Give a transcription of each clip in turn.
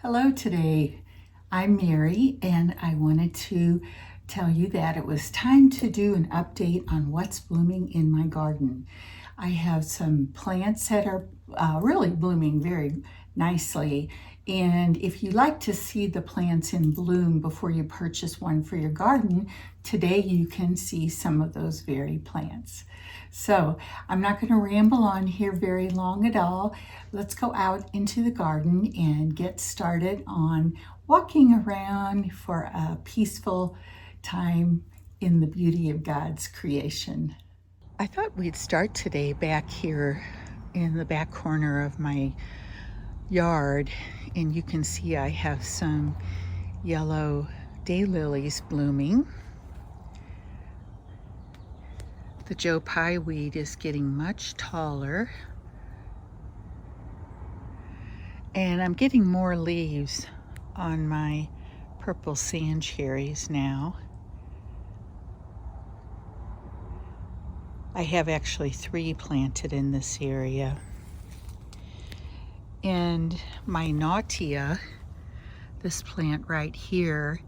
Hello today. I'm Mary and I wanted to tell you that it was time to do an update on what's blooming in my garden. I have some plants that are really blooming very nicely, and if you like to see the plants in bloom before you purchase one for your garden, today you can see some of those very plants. So I'm not going to ramble on here very long at all. Let's go out into the garden and get started on walking around for a peaceful time in the beauty of God's creation. I thought we'd start today back here in the back corner of my yard, and you can see I have some yellow daylilies blooming. The Joe Pye weed is getting much taller, and I'm getting more leaves on my purple sand cherries now. I have actually 3 planted in this area. And my Nautia, this plant right here,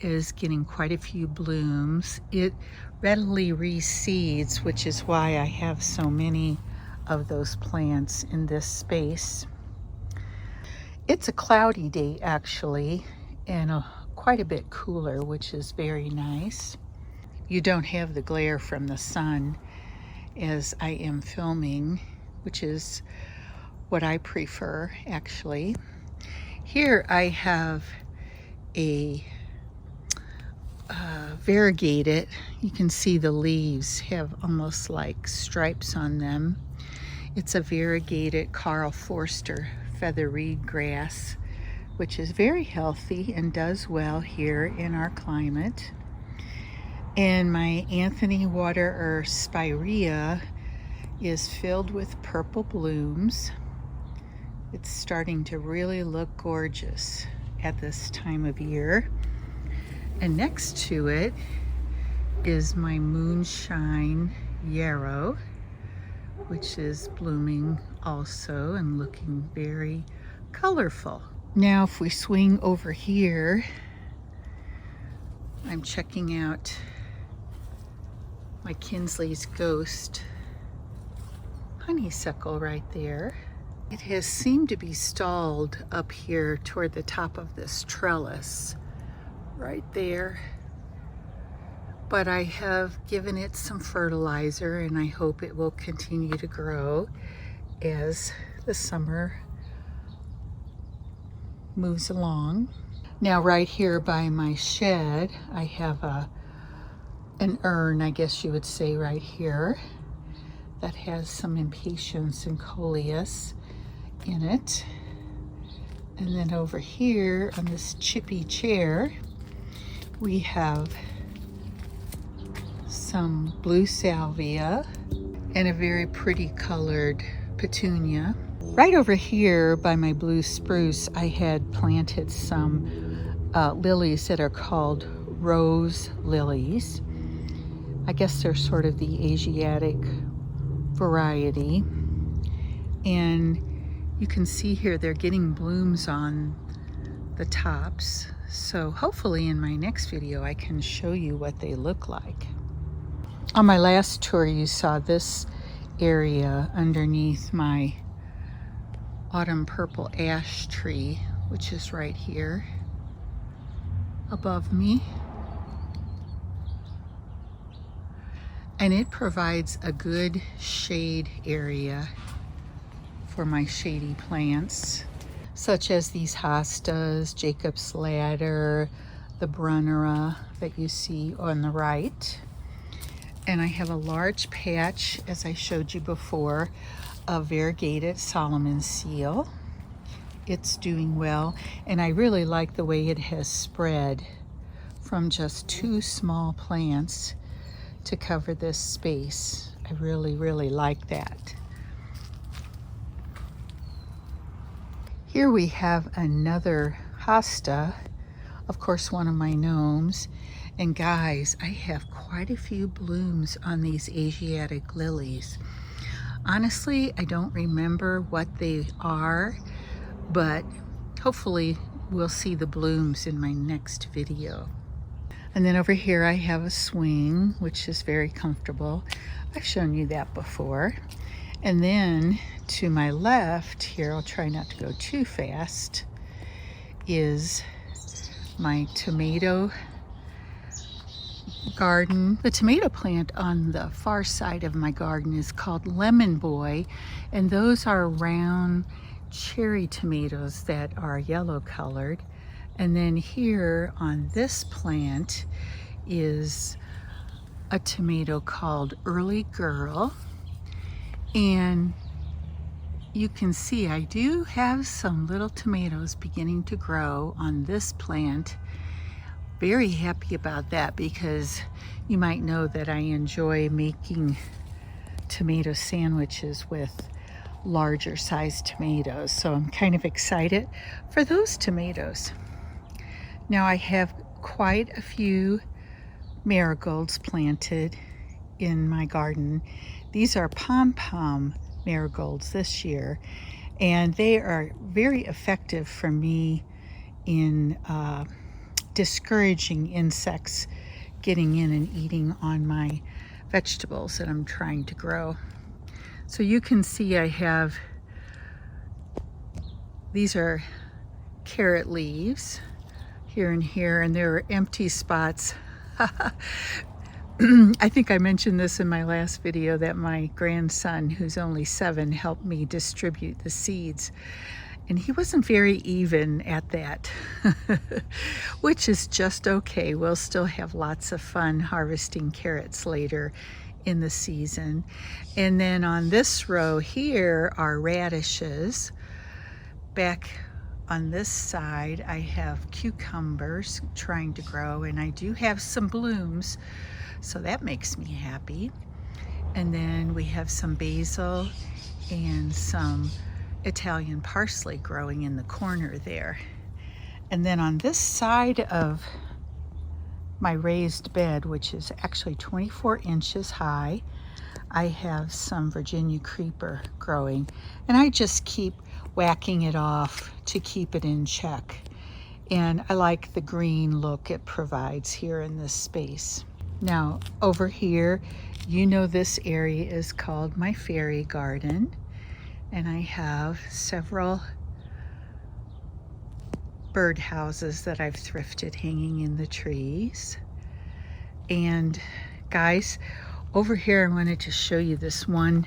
is getting quite a few blooms. It readily reseeds, which is why I have so many of those plants in this space. It's a cloudy day actually, and quite a bit cooler, which is very nice. You don't have the glare from the sun as I am filming, which is what I prefer actually. Here I have a variegated. You can see the leaves have almost like stripes on them. It's a variegated Carl Forster feather reed grass, which is very healthy and does well here in our climate. And my Anthony Water or Spirea is filled with purple blooms. It's starting to really look gorgeous at this time of year. And next to it is my Moonshine Yarrow, which is blooming also and looking very colorful. Now if we swing over here, I'm checking out my Kinsley's Ghost honeysuckle right there. It has seemed to be stalled up here toward the top of this trellis right there. But I have given it some fertilizer and I hope it will continue to grow as the summer moves along. Now right here by my shed, I have an urn, I guess you would say, right here that has some impatiens and coleus in it. And then over here on this chippy chair, we have some blue salvia and a very pretty colored petunia. Right over here by my blue spruce, I had planted some lilies that are called rose lilies. I guess they're sort of the Asiatic variety. And you can see here they're getting blooms on the tops. So hopefully in my next video I can show you what they look like. On my last tour you saw this area underneath my autumn purple ash tree, which is right here above me. And it provides a good shade area for my shady plants, such as these hostas, Jacob's Ladder, the Brunnera that you see on the right. And I have a large patch, as I showed you before, of variegated Solomon seal. It's doing well, and I really like the way it has spread from just 2 small plants to cover this space. I really like that. Here we have another hosta, of course one of my gnomes. And guys, I have quite a few blooms on these Asiatic lilies. Honestly, I don't remember what they are, but hopefully we'll see the blooms in my next video. And then over here I have a swing, which is very comfortable. I've shown you that before. And then to my left here, I'll try not to go too fast, is my tomato garden. The tomato plant on the far side of my garden is called Lemon Boy, and those are round cherry tomatoes that are yellow colored. And then here on this plant is a tomato called Early Girl, and you can see I do have some little tomatoes beginning to grow on this plant. Very happy about that, because you might know that I enjoy making tomato sandwiches with larger sized tomatoes, so I'm kind of excited for those tomatoes. Now I have quite a few marigolds planted in my garden. These are pom-pom marigolds this year, and they are very effective for me in discouraging insects getting in and eating on my vegetables that I'm trying to grow. So you can see I have, these are carrot leaves here and here, and there are empty spots. I think I mentioned this in my last video, that my grandson, who's only 7, helped me distribute the seeds. And he wasn't very even at that, which is just okay. We'll still have lots of fun harvesting carrots later in the season. And then on this row here are radishes. Back on this side, I have cucumbers trying to grow, and I do have some blooms, so that makes me happy. And then we have some basil and some Italian parsley growing in the corner there. And then on this side of my raised bed, which is actually 24 inches high, I have some Virginia creeper growing, and I just keep whacking it off to keep it in check. And I like the green look it provides here in this space. Now over here, you know this area is called my fairy garden, and I have several bird houses that I've thrifted hanging in the trees. And guys, over here I wanted to show you this one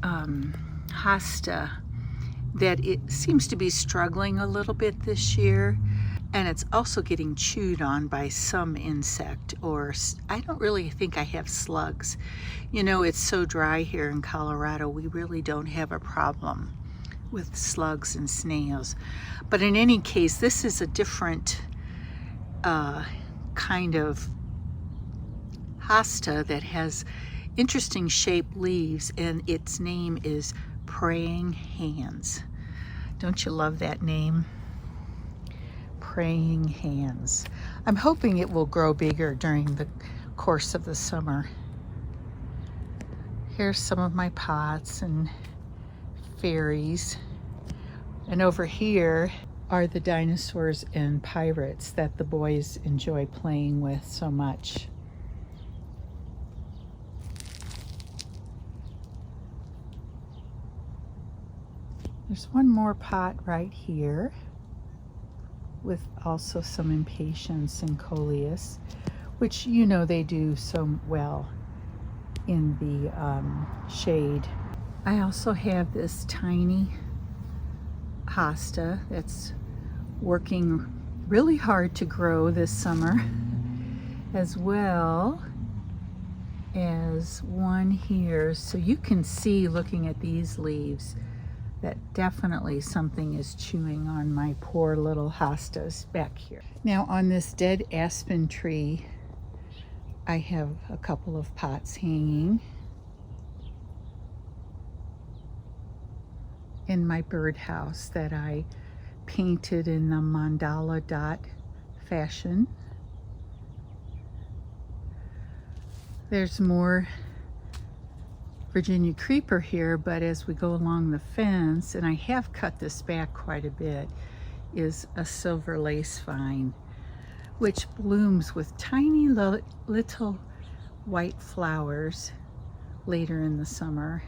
hosta that it seems to be struggling a little bit this year, and it's also getting chewed on by some insect, or I don't really think I have slugs. You know, it's so dry here in Colorado, we really don't have a problem with slugs and snails. But in any case, this is a different kind of hosta that has interesting shaped leaves, and its name is Praying Hands. Don't you love that name? Praying Hands. I'm hoping it will grow bigger during the course of the summer. Here's some of my pots and fairies. And over here are the dinosaurs and pirates that the boys enjoy playing with so much. There's one more pot right here with also some impatiens and coleus, which you know they do so well in the shade. I also have this tiny hosta that's working really hard to grow this summer, as well as one here. So you can see, looking at these leaves, that definitely something is chewing on my poor little hostas back here. Now on this dead aspen tree, I have a couple of pots hanging in my birdhouse that I painted in the mandala dot fashion. There's more Virginia creeper here, but as we go along the fence, and I have cut this back quite a bit, is a silver lace vine, which blooms with tiny little white flowers later in the summer.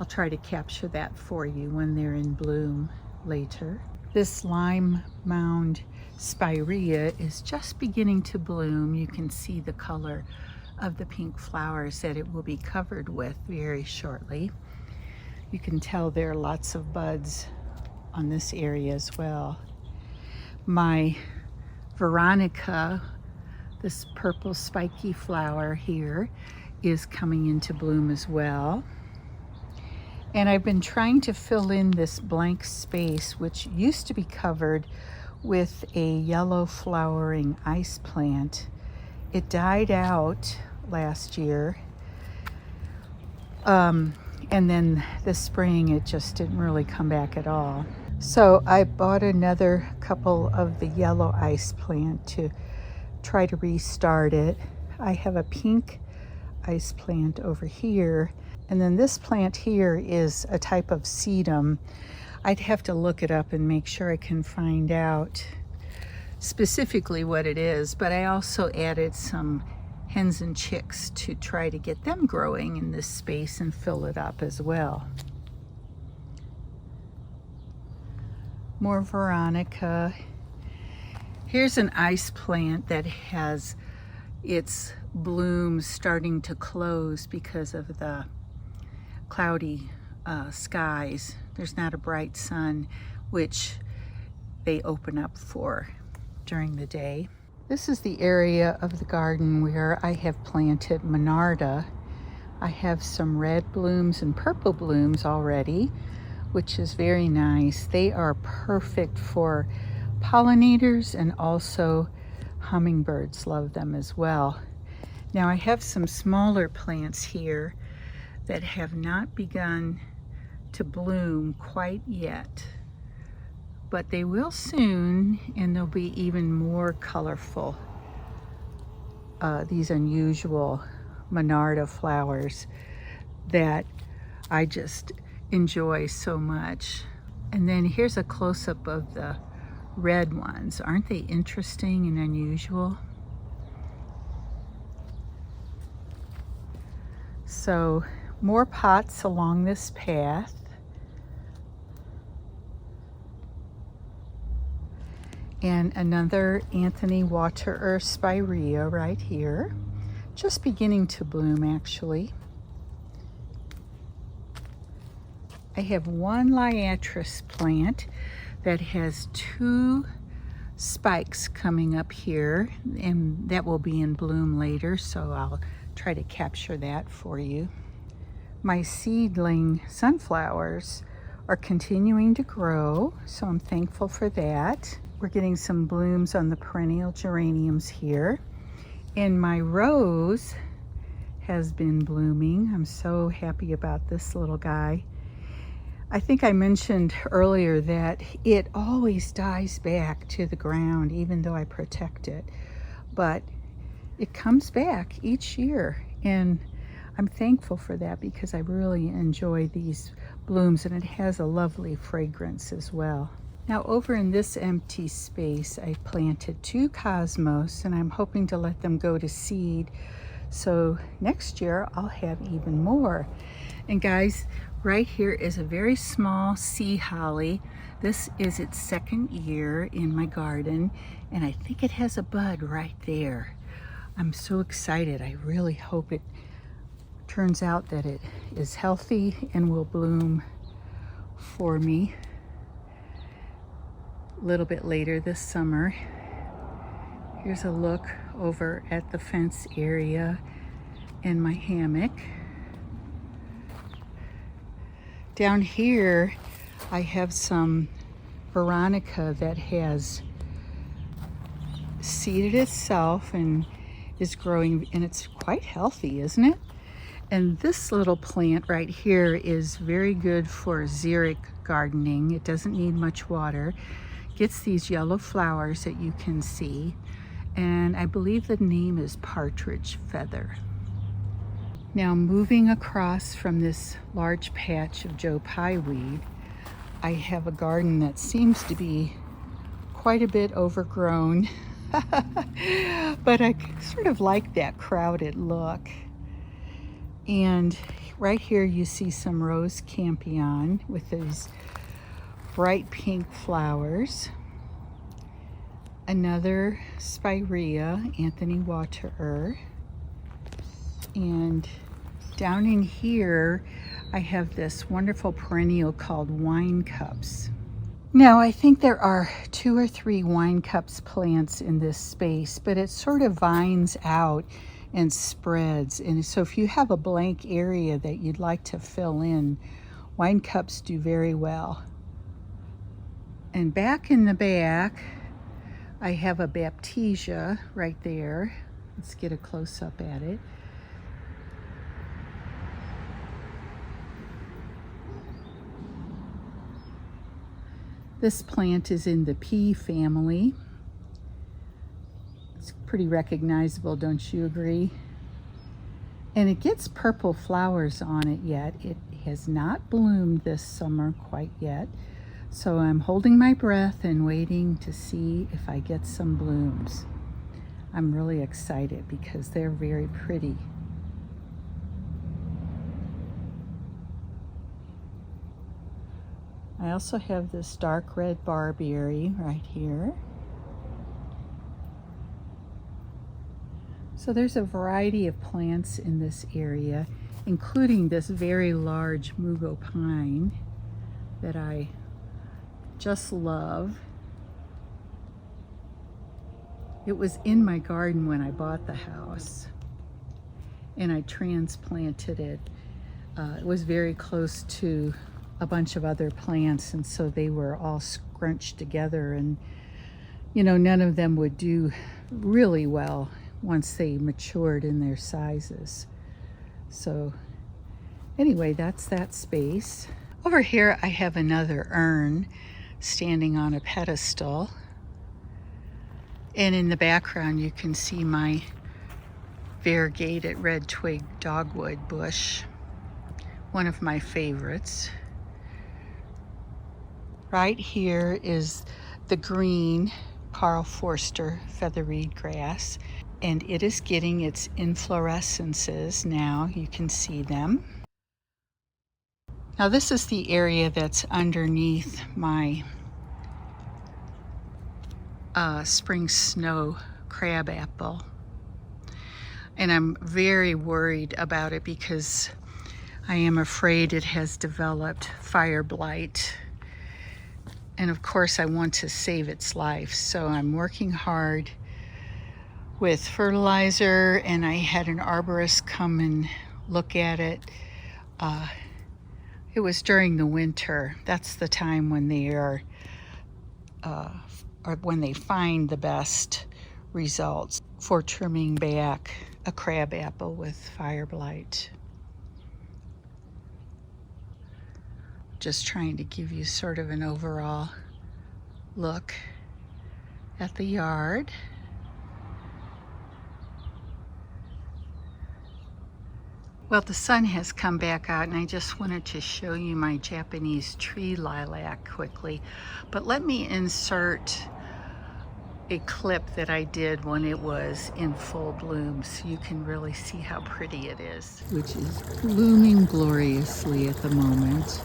I'll try to capture that for you when they're in bloom later. This lime mound spirea is just beginning to bloom. You can see the color of the pink flowers that it will be covered with very shortly. You can tell there are lots of buds on this area as well. My Veronica, this purple spiky flower here, is coming into bloom as well. And I've been trying to fill in this blank space, which used to be covered with a yellow flowering ice plant. It died out last year. And then this spring, it just didn't really come back at all. So I bought another couple of the yellow ice plant to try to restart it. I have a pink ice plant over here. And then this plant here is a type of sedum. I'd have to look it up and make sure I can find out specifically what it is, but I also added some hens and chicks to try to get them growing in this space and fill it up as well. More Veronica. Here's an ice plant that has its blooms starting to close because of the cloudy skies. There's not a bright sun, which they open up for during the day. This is the area of the garden where I have planted Monarda. I have some red blooms and purple blooms already, which is very nice. They are perfect for pollinators, and also hummingbirds love them as well. Now I have some smaller plants here that have not begun to bloom quite yet, but they will soon, and they'll be even more colorful. These unusual Monarda flowers that I just enjoy so much. And then here's a close-up of the red ones. Aren't they interesting and unusual? So more pots along this path. And another Anthony Waterer spirea right here. Just beginning to bloom, actually. I have one liatris plant that has 2 spikes coming up here, and that will be in bloom later, so I'll try to capture that for you. My seedling sunflowers are continuing to grow, so I'm thankful for that. We're getting some blooms on the perennial geraniums here. And my rose has been blooming. I'm so happy about this little guy. I think I mentioned earlier that it always dies back to the ground even though I protect it. But it comes back each year, and I'm thankful for that because I really enjoy these blooms, and it has a lovely fragrance as well. Now over in this empty space, I planted 2 cosmos, and I'm hoping to let them go to seed. So next year I'll have even more. And guys, right here is a very small sea holly. This is its 2nd year in my garden, and I think it has a bud right there. I'm so excited. I really hope it turns out that it is healthy and will bloom for me a little bit later this summer. Here's a look over at the fence area and my hammock. Down here I have some Veronica that has seeded itself and is growing, and it's quite healthy, isn't it? And this little plant right here is very good for xeric gardening. It doesn't need much water. Gets these yellow flowers that you can see, and I believe the name is partridge feather. Now moving across from this large patch of Joe Pye weed, I have a garden that seems to be quite a bit overgrown, but I sort of like that crowded look. And right here you see some rose campion with those bright pink flowers. Another spirea, Anthony Waterer. And down in here, I have this wonderful perennial called wine cups. Now, I think there are 2 or 3 wine cups plants in this space, but it sort of vines out and spreads. And so if you have a blank area that you'd like to fill in, wine cups do very well. And back in the back, I have a baptisia right there. Let's get a close-up at it. This plant is in the pea family. It's pretty recognizable, don't you agree? And it gets purple flowers on it yet. It has not bloomed this summer quite yet. So I'm holding my breath and waiting to see if I get some blooms. I'm really excited because they're very pretty. I also have this dark red barberry right here. So there's a variety of plants in this area, including this very large mugo pine that I just love. It was in my garden when I bought the house, and I transplanted it. It was very close to a bunch of other plants, and so they were all scrunched together, and you know, none of them would do really well once they matured in their sizes. So anyway, that's that space. Over here I have another urn standing on a pedestal, and in the background you can see my variegated red twig dogwood bush, one of my favorites. Right here is the green Carl Forster featherweed grass, and it is getting its inflorescences now. You can see them. Now this is the area that's underneath my spring snow crabapple, and I'm very worried about it because I am afraid it has developed fire blight. And of course I want to save its life, so I'm working hard with fertilizer, and I had an arborist come and look at it. It was during the winter. That's the time when they are, or when they find the best results for trimming back a crabapple with fire blight. Just trying to give you sort of an overall look at the yard. Well, the sun has come back out, and I just wanted to show you my Japanese tree lilac quickly. But let me insert a clip that I did when it was in full bloom so you can really see how pretty it is. Which is blooming gloriously at the moment.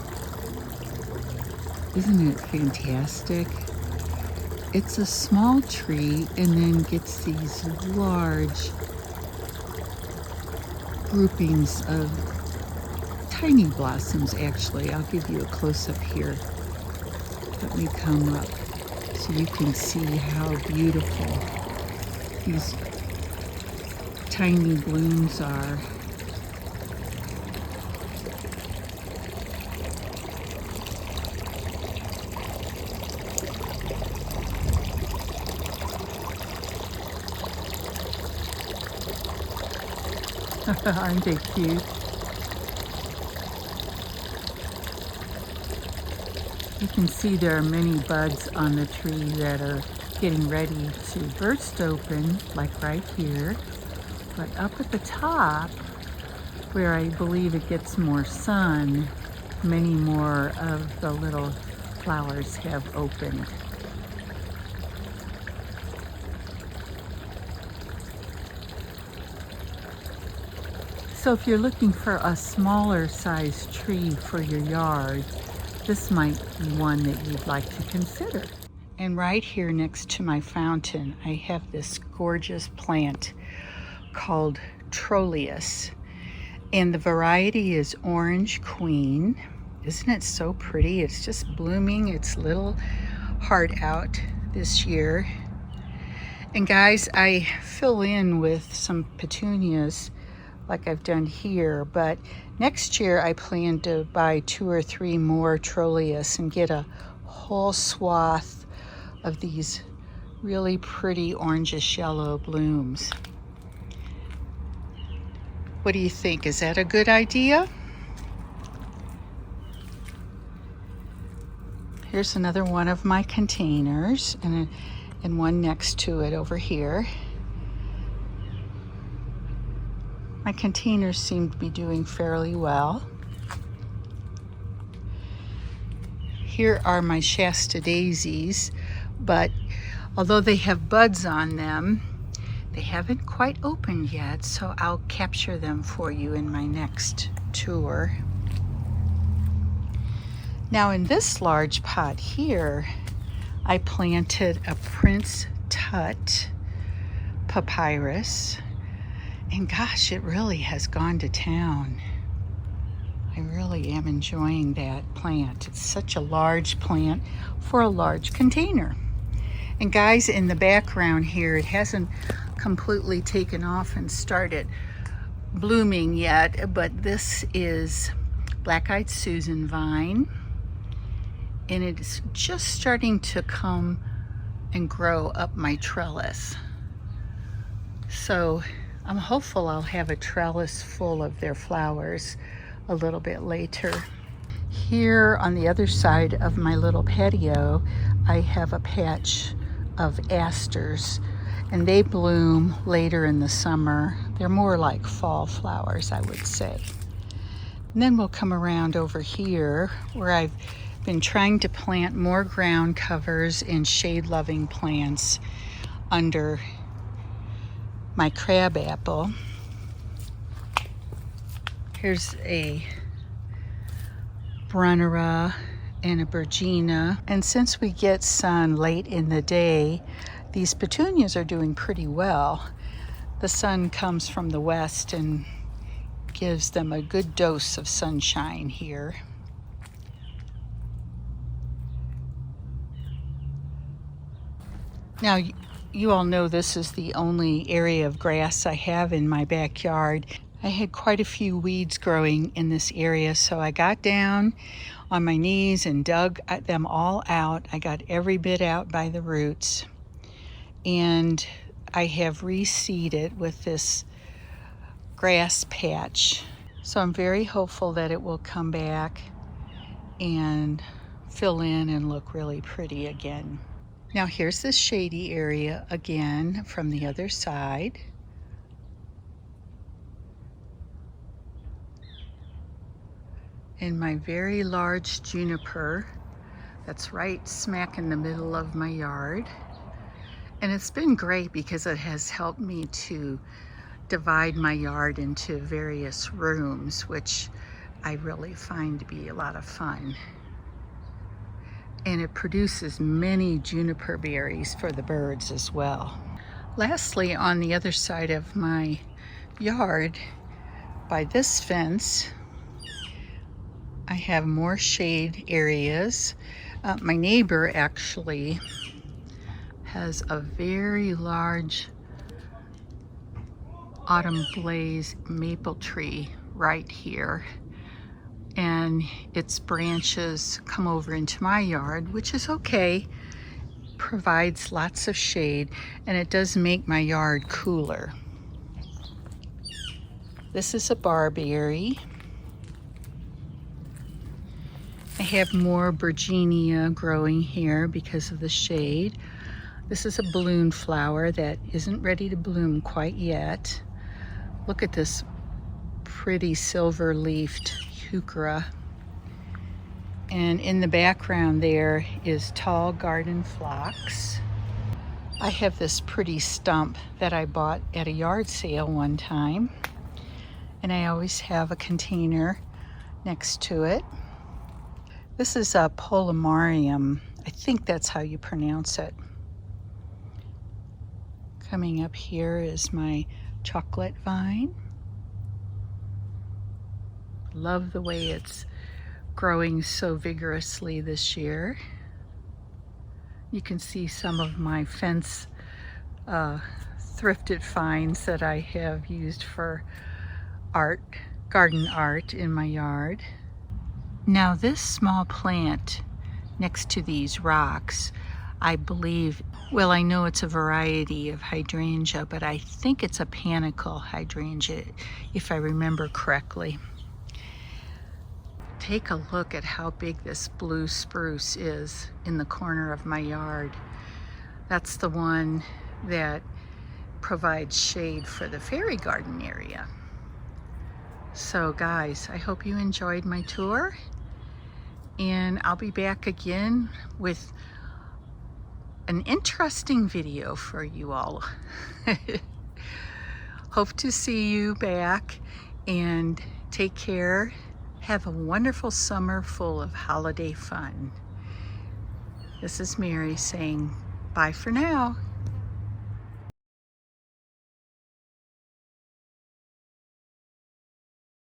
Isn't it fantastic? It's a small tree and then gets these large groupings of tiny blossoms. Actually, I'll give you a close-up here. Let me come up so you can see how beautiful these tiny blooms are. Aren't they cute? You can see there are many buds on the tree that are getting ready to burst open, like right here. But up at the top, where I believe it gets more sun, many more of the little flowers have opened. So if you're looking for a smaller size tree for your yard, this might be one that you'd like to consider. And right here next to my fountain, I have this gorgeous plant called Trolleus. And the variety is Orange Queen. Isn't it so pretty? It's just blooming its little heart out this year. And guys, I fill in with some petunias like I've done here, but next year I plan to buy 2 or 3 more Trolleus and get a whole swath of these really pretty orangish yellow blooms. What do you think? Is that a good idea? Here's another one of my containers and one next to it over here. My containers seem to be doing fairly well. Here are my Shasta daisies, but although they have buds on them, they haven't quite opened yet, so I'll capture them for you in my next tour. Now in this large pot here, I planted a Prince Tut papyrus. And gosh, it really has gone to town. I really am enjoying that plant. It's such a large plant for a large container. And guys, in the background here, it hasn't completely taken off and started blooming yet, but this is Black-Eyed Susan vine. And it's just starting to come and grow up my trellis. So I'm hopeful I'll have a trellis full of their flowers a little bit later. Here on the other side of my little patio, I have a patch of asters, and they bloom later in the summer. They're more like fall flowers, I would say. And then we'll come around over here where I've been trying to plant more ground covers and shade-loving plants under my crabapple. Here's a Brunnera and a Virginia. And since we get sun late in the day, these petunias are doing pretty well. The sun comes from the west and gives them a good dose of sunshine here. Now, you all know this is the only area of grass I have in my backyard. I had quite a few weeds growing in this area, so I got down on my knees and dug them all out. I got every bit out by the roots, and I have reseeded with this grass patch. So I'm very hopeful that it will come back and fill in and look really pretty again. Now here's this shady area again from the other side. And my very large juniper that's right smack in the middle of my yard. And it's been great because it has helped me to divide my yard into various rooms, which I really find to be a lot of fun. And it produces many juniper berries for the birds as well. Lastly, on the other side of my yard, by this fence, I have more shade areas. My neighbor actually has a very large autumn blaze maple tree right here. And its branches come over into my yard, which is okay. Provides lots of shade, and it does make my yard cooler. This is a barberry. I have more Virginia growing here because of the shade. This is a balloon flower that isn't ready to bloom quite yet. Look at this pretty silver-leafed heuchera. And in the background there is tall garden phlox. I have this pretty stump that I bought at a yard sale one time, and I always have a container next to it. This is a polemarium. I think that's how you pronounce it. Coming up here is my chocolate vine. Love the way it's growing so vigorously this year. You can see some of my fence thrifted finds that I have used for art, garden art in my yard. Now this small plant next to these rocks, I believe, well, I know it's a variety of hydrangea, but I think it's a panicle hydrangea, if I remember correctly. Take a look at how big this blue spruce is in the corner of my yard. That's the one that provides shade for the fairy garden area. So guys, I hope you enjoyed my tour, and I'll be back again with an interesting video for you all. Hope to see you back, and take care. Have a wonderful summer full of holiday fun. This is Mary saying bye for now.